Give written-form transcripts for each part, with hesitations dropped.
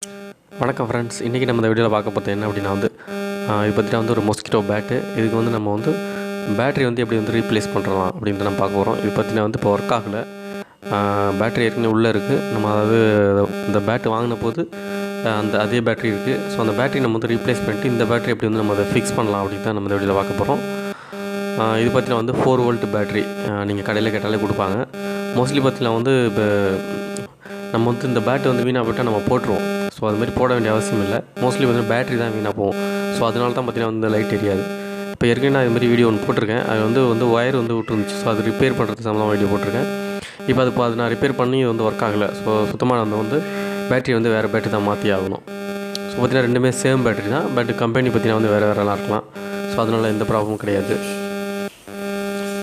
வணக்கம் ஃப்ரெண்ட்ஸ், இன்றைக்கி நம்ம இந்த வீடியோவில் பார்க்க போகிறது என்ன அப்படின்னா இது பற்றினா ஒரு மொஸ்கிட்டோ பேட்டு. இதுக்கு நம்ம பேட்டரி எப்படி ரீப்ளேஸ் பண்ணுறலாம் அப்படின்ட்டு நம்ம பார்க்க போகிறோம். இது பற்றினா இப்போ ஒர்க் ஆகலை, பேட்டரி ஏற்கனவே உள்ளே இருக்குது. நம்ம இந்த பேட்டு வாங்கின போது அதே பேட்டரி இருக்குது. ஸோ அந்த பேட்டரி நம்ம ரீப்ளேஸ் பண்ணிட்டு இந்த பேட்டரி எப்படி நம்ம அதை ஃபிக்ஸ் பண்ணலாம் அப்படின்னு தான் நம்ம இந்த வீடியோவில் பார்க்க போகிறோம். இது பற்றினா 4 வோல்ட் பேட்டரி நீங்கள் கடையில் கேட்டாலே கொடுப்பாங்க. மோஸ்ட்லி பற்றினா இப்போ நம்ம இந்த பேட்டு வீணாக போய்ட்டால் நம்ம போட்டுருவோம். ஸோ அதுமாதிரி போட வேண்டிய அவசியம் இல்லை. மோஸ்ட்லி பேட்டரி தான் வீணாக போகும். ஸோ அதனால தான் பார்த்தீங்கன்னா லைட் எரியாது. இப்போ ஏற்கனவே நான் இதுமாதிரி வீடியோ ஒன்று போட்டிருக்கேன். அது ஒயர் விட்டுருந்துச்சு. ஸோ அது ரிப்பேர் பண்ணுறது சம்மந்தமாக வீடியோ போட்டிருக்கேன். இப்போ அது நான் ரிப்பேர் பண்ணி ஒர்க் ஆகலை. ஸோ சுத்தமாக பேட்டரி வேறு பேட்டரி தான் மாற்றி ஆகணும். ஸோ பார்த்தீங்கன்னா ரெண்டுமே சேம் பேட்டரி தான். பட் கம்பெனி பார்த்தீங்கன்னா வேறுலாம் இருக்கலாம். ஸோ அதனால் எந்த ப்ராப்ளமும் கிடையாது.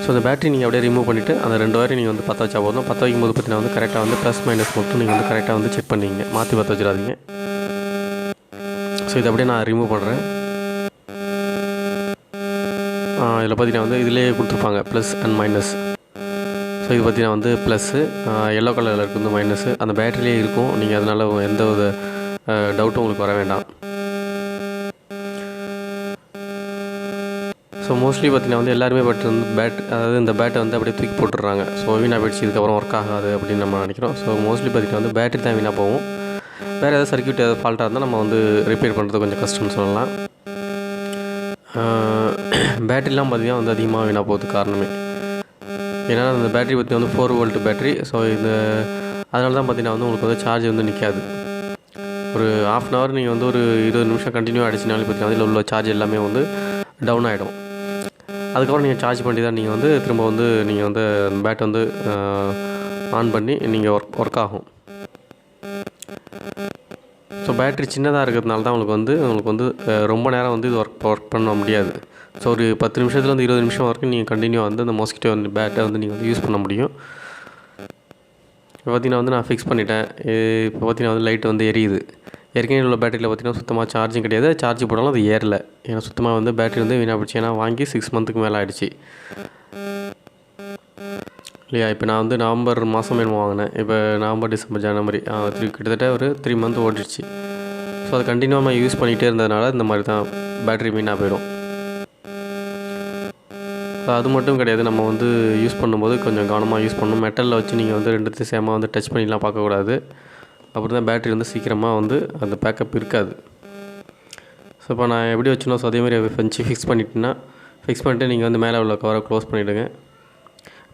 ஸோ அந்த பேட்டரி நீங்கள் அப்படியே ரிமூவ் பண்ணிவிட்டு அந்த 2 வயரையும் நீங்கள் பற்ற வச்சா போதும். பற்ற வைக்கும்போது பார்த்தீங்கன்னா கரெக்டாக ப்ளஸ் மைனஸ் மட்டும் நீங்கள் கரெக்டாக செக் பண்ணிங்க. மாற்றி பற்ற வச்சிடாதீங்க. ஸோ இதை அப்படியே நான் ரிமூவ் பண்ணுறேன். இதில் பார்த்தீங்கன்னா இதிலே கொடுத்துருப்பாங்க ப்ளஸ் அண்ட் மைனஸ். ஸோ இது பார்த்தீங்கன்னா ப்ளஸ்ஸு, எல்லோ கலரில் இருக்குது மைனஸு. அந்த பேட்டரியிலே இருக்கும். நீங்கள் அதனால் எந்த ஒரு டவுட்டும் உங்களுக்கு வர வேண்டாம். ஸோ மோஸ்ட்லி பார்த்தீங்கன்னா எல்லாருமே அதாவது இந்த பேட்டை அப்படியே தூக்கி போட்டுடுறாங்க. ஸோ வீணாக போயிடுச்சு, இதுக்கப்புறம் ஒர்க் ஆகாது அப்படின்னு நம்ம நினைக்கிறோம். ஸோ மோஸ்ட்லி பார்த்தீங்கன்னா பேட்டரி தான் வீணாக போகும். வேறு ஏதாவது சர்க்யூட் ஏதாவது ஃபால்ட்டாக இருந்தால் நம்ம ரிப்பேர் பண்ணுறது கொஞ்சம் கஷ்டம்னு சொல்லலாம். பேட்டரிலாம் பார்த்தீங்கன்னா அதிகமாக வீணாக போகிறதுக்கு காரணமே ஏன்னா அந்த பேட்டரி பார்த்தீங்கன்னா 4 வோல்ட் பேட்டரி. ஸோ அதனால தான் பார்த்தீங்கன்னா உங்களுக்கு சார்ஜ் நிற்காது. ஒரு ½ அன் ஹவர் நீங்கள் ஒரு 20 நிமிஷம் கண்டினியூ அடிச்சினாலும் பார்த்தீங்கன்னா அதில் உள்ள சார்ஜ் எல்லாமே டவுன் ஆகிடும். அதுக்கப்புறம் நீங்கள் சார்ஜ் பண்ணி தான் நீங்கள் திரும்ப நீங்கள் பேட் ஆன் பண்ணி நீங்கள் ஒர்க் ஆகும். ஸோ பேட்ரி சின்னதாக இருக்கிறதுனால தான் உங்களுக்கு ரொம்ப நேரம் இது ஒர்க் பண்ண முடியாது. ஸோ ஒரு 10 நிமிஷத்தில் 20 நிமிஷம் வரைக்கும் நீங்கள் கண்டினியூ அந்த மொஸ்கிட்டோ பேட்டை நீங்கள் யூஸ் பண்ண முடியும். இப்போ பார்த்தீங்கன்னா நான் ஃபிக்ஸ் பண்ணிட்டேன். இப்போ பார்த்தீங்கன்னா லைட் எரியுது. ஏற்கனவே உள்ள பேட்டரியில் பார்த்தீங்கன்னா சுத்தமாக சார்ஜிங் கிடையாது. சார்ஜ் போட்டாலும் அது ஏறலை. ஏன்னா சுத்தமாக பேட்டரி வீணாக போச்சு. ஏன்னா வாங்கி 6 மந்த்துக்கு மேலே ஆகிடுச்சு இல்லையா. இப்போ நான் நவம்பர் மாதம் என்னமோ வாங்கினேன். இப்போ நவம்பர், டிசம்பர், ஜனவரி கிட்டத்தட்ட ஒரு 3 மந்த் ஓடிடுச்சு. ஸோ அது கண்டினியூவாக யூஸ் பண்ணிகிட்டே இருந்ததுனால இந்த மாதிரி தான் பேட்டரி வீணாக போயிடும். அது மட்டும் கிடையாது, நம்ம யூஸ் பண்ணும்போது கொஞ்சம் கவனமாக யூஸ் பண்ணணும். மெட்டலில் வச்சு நீங்கள் ரெண்டுத்தையும் சேமாக டச் பண்ணிலாம் பார்க்கக்கூடாது. அப்படி தான் பேட்டரி சீக்கிரமாக அந்த பேக்கப் இருக்காது. ஸோ இப்போ நான் எப்படி வச்சுனோ ஸோ அதேமாதிரி வச்சு ஃபிக்ஸ் பண்ணிவிட்டு நீங்கள் மேலே உள்ள கவரை க்ளோஸ் பண்ணிவிடுங்க.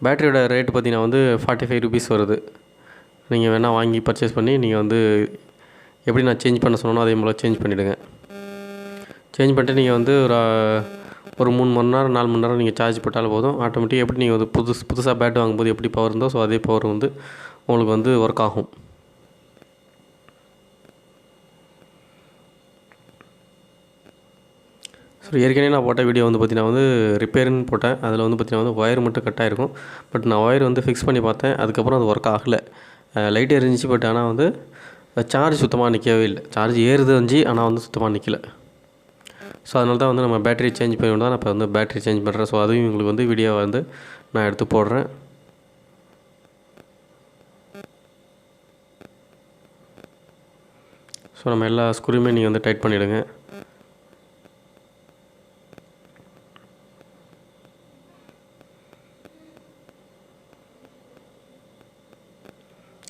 பேட்டரியோட ரேட்டு பார்த்தீங்கன்னா 45 ருபீஸ் வருது. நீங்கள் வேணால் வாங்கி பர்ச்சேஸ் பண்ணி நீங்கள் எப்படி நான் சேஞ்ச் பண்ண சொன்னோன்னா அதே போல் சேஞ்ச் பண்ணிவிடுங்க. சேஞ்ச் பண்ணிட்டு நீங்கள் ஒரு 3 மணி நேரம் 4 மணி நேரம் நீங்கள் சார்ஜ் போட்டாலும் போதும். ஆட்டோமேட்டிக்காக எப்படி நீங்கள் புதுசாக பேட் வாங்கும்போது எப்படி பவர் இருந்தோ ஸோ அதே பவர் உங்களுக்கு ஒர்க் ஆகும். ஸோ ஏற்கனவே நான் போட்ட வீடியோ பார்த்தீங்கன்னா ரிப்பேர்னு போட்டேன். அதில் பார்த்தீங்கன்னா ஒயர் மட்டும் கட் ஆகிருக்கும். பட் நான் ஒயர் ஃபிக்ஸ் பண்ணி பார்த்தேன். அதுக்கப்புறம் அது ஒர்க் ஆகலை. லைட் எரிஞ்சிச்சு. பட் ஆனால் சார்ஜ் சுத்தமாக நிற்கவே இல்லை. சார்ஜ் ஏறுது ஆனால் சுத்தமாக நிற்கலை. ஸோ அதனால தான் நம்ம பேட்டரி சேஞ்ச் பண்ணி தான் நான் இப்போ பேட்டரி சேஞ்ச் பண்ணுறேன். ஸோ அதையும் உங்களுக்கு வீடியோ நான் எடுத்து போடுறேன். ஸோ நம்ம எல்லா ஸ்க்ரூயுமே நீங்கள் டைட் பண்ணிவிடுங்க.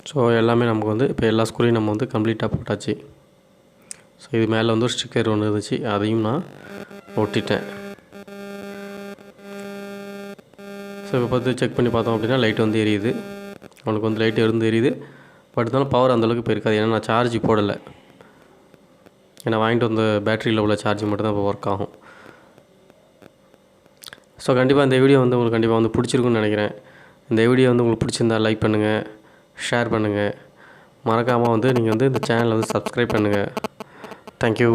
ஸோ எல்லாமே நமக்கு இப்போ எல்லா ஸ்க்ரூயும் நம்ம கம்ப்ளீட்டாக போட்டாச்சு. ஸோ இது மேலே ஒரு ஸ்டிக்கர் ஒன்று இருந்துச்சு, அதையும் நான் ஒட்டிட்டேன். ஸோ இப்போ பார்த்து செக் பண்ணி பார்த்தோம் அப்படின்னா லைட் எரியுது. உங்களுக்கு லைட் எரியுது. பட் இருந்தாலும் பவர் அந்தளவுக்கு இப்போ இருக்காது. ஏன்னா நான் சார்ஜ் போடலை. ஏன்னா வாங்கிட்டு வந்த பேட்டரியில் உள்ள சார்ஜ் மட்டும் தான் இப்போ ஒர்க் ஆகும். ஸோ கண்டிப்பாக இந்த வீடியோ உங்களுக்கு கண்டிப்பாக பிடிச்சிருக்குன்னு நினைக்கிறேன். இந்த வீடியோ உங்களுக்கு பிடிச்சிருந்தா லைக் பண்ணுங்கள், ஷேர் பண்ணுங்கள். மறக்காமல் நீங்கள் இந்த சேனலை சப்ஸ்கிரைப் பண்ணுங்கள். தேங்க்யூ.